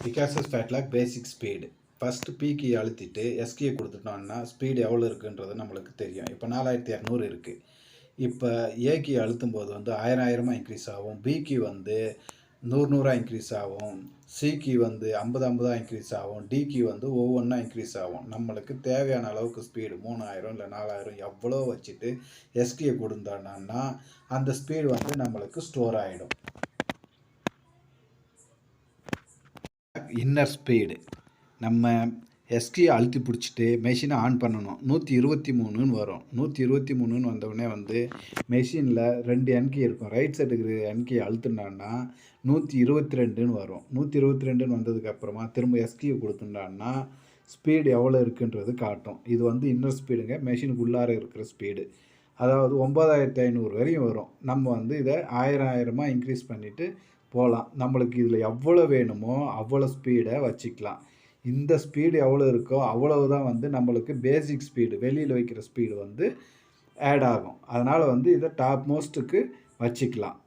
Pegasus ஃபேட்லாக் பேசிக் speed. First B key அழுத்திட்டு எஸ்கியை கொடுத்துட்டோம்னா speed எவ்வளோ இருக்குன்றது நம்மளுக்கு தெரியும். இப்போ 4200 இருக்குது. இப்போ ஏ கீ அழுத்தும் போது வந்து 1000 இன்க்ரீஸ் ஆகும், பி கீ வந்து 100 இன்க்ரீஸ் ஆகும், சி கீ வந்து 50 இன்க்ரீஸ் ஆகும், டி கீ வந்து ஒவ்வொன்றா இன்க்ரீஸ் ஆகும். நம்மளுக்கு தேவையான அளவுக்கு ஸ்பீடு 3000 இல்லை 4000 எவ்வளோ வச்சுட்டு எஸ்கியை கொடுத்தோன்னா அந்த ஸ்பீடு வந்து நம்மளுக்கு ஸ்டோர் ஆகிடும். இன்னர் ஸ்பீடு நம்ம எஸ்கியை அழுத்தி பிடிச்சிட்டு மெஷினை ஆன் பண்ணணும். 123ன்னு வரும். 123ன்னு வந்தவுடனே வந்து மெஷினில் 2 என்கி இருக்கும். ரைட் சைடுக்கு என்கி அழுத்துனான்னா 122ன்னு வரும். 122ன்னு வந்ததுக்கப்புறமா திரும்ப எஸ்கியை கொடுத்துட்டான்னா ஸ்பீடு எவ்வளோ இருக்குன்றது காட்டும். இது வந்து இன்னர் ஸ்பீடுங்க, மெஷினுக்குள்ளார இருக்கிற ஸ்பீடு. அதாவது 9500 வரையும் வரும். நம்ம வந்து இதை 1000 இன்க்ரீஸ் பண்ணிவிட்டு போகலாம். நம்மளுக்கு இதில் எவ்வளோ வேணுமோ அவ்வளோ ஸ்பீடை வச்சுக்கலாம். இந்த ஸ்பீடு எவ்வளோ இருக்கோ அவ்வளவு தான் வந்து நம்மளுக்கு பேசிக் ஸ்பீடு, வெளியில் வைக்கிற ஸ்பீடு வந்து ஆட் ஆகும். அதனால் வந்து இதை டாப் மோஸ்ட்டுக்கு வச்சுக்கலாம்.